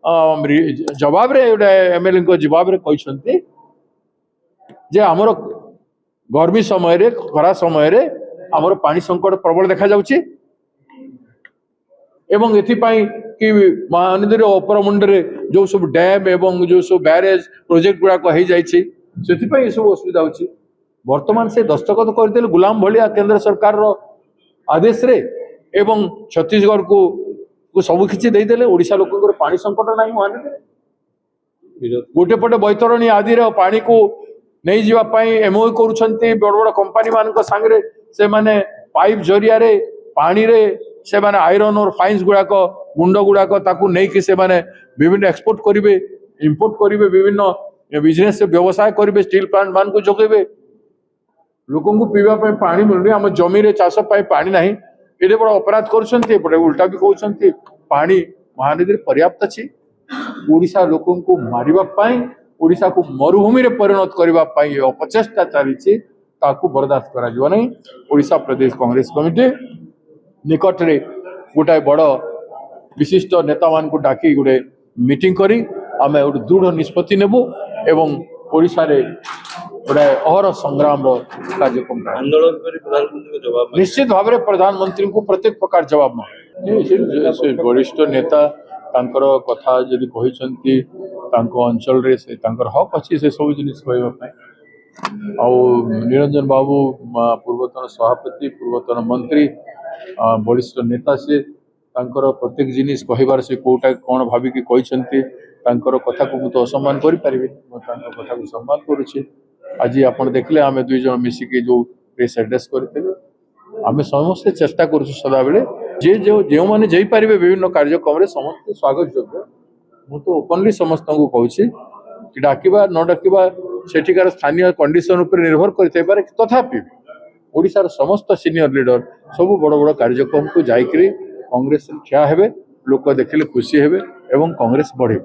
जवाब रे एमएलए को जवाब रे कहते जे आमर गर्मी समय रे खरा समय रे आमर पानी संकट प्रबल देखा जाउची एवं एथिपाई कि महानदी अपर मुंडे जो सब डैम एवं जो सब बैरेज प्रोजेक्ट गुड़ाक हो जाइए से सब असुविधा होची वर्तमान से दस्तखत करदे गुलाम भलिया केंद्र सरकार रो आदेश रे एवं छत्तीसगढ़ को सब किसी देदेले ओडिशा लोक पानी संकट ना महानदी गोटे पटे बैतरणी आदि पानी को नहीं जावाई एमओ कर बड़ बड़ कंपानी मान सांगे से माने पाइप जरिया रे पानी रे से माने आयरन और फाइन्स गुड़ाक गुंड गुड़ाक ताकू नहीं कि से माने विभिन्न एक्सपोर्ट करेंगे इंपोर्ट करेंगे विभिन्न बिजनेस व्यवसाय करेंगे स्टील प्लांट मान को जोगेबे लोक पीवाई पानी मिलूनी आम जमी रे चाष पानी ना ये बड़ा अपराध कर उल्टा भी कहते पानी महानदी पर्याप्त अच्छी ओडिशा लोक मारे ओडिशा को मरुभूमि रे परिणत करने अपचेष्टा चली बर्दाश्त करा ओडिशा प्रदेश कांग्रेस कमिटी निकट रे गोटाए बड़ विशिष्ट नेता मान को डाकी गोटे मीटिंग करी आमे गोटे दृढ़ निष्पत्ति नेबू एवं ओडिशा रे गोटे अहर संग्राम कार्यक्रम आंदोलन करी प्रधानमंत्री को जवाब निश्चित भाव में प्रधानमंत्री को प्रत्येक प्रकार जवाब मांगे वरिष्ठ नेता तांकर कथा जदि कहिसंती तांको अंचल रे से तांकर हक अछि से सब जिनिस कहबा पई आ निरंजन बाबू पूर्वतन सभापति पूर्वतन मंत्री वरिष्ठ नेता से तांकर प्रत्येक जिनिस कहबार से कोटा कोन भाबी कि कहिसंती तांकर कथा को तो असम्मान करि परिबे तांकर कथा को सम्मान करूछि आज आपण देखले आमे दुई जन मिसी के जो प्रेस एड्रेस करथिले आमे समस्त चेष्टा करू सदा बेले जे जो माने जई परिबे विभिन्न कार्यक्रम रे समस्त स्वागत योग्य मु तो ओपनली समस्त को कहूछि कि डाकिबा न डाकिबा सेठिकार स्थानीय कंडीशन ऊपर निर्भर करते पारे तथापि ओडिशार समस्त सीनियर लीडर सब बड़ बड़ कार्यक्रम को जाइकरी कांग्रेस ठिया हेबे लोक देखिले खुशी हेबे एवं कांग्रेस बढ़े।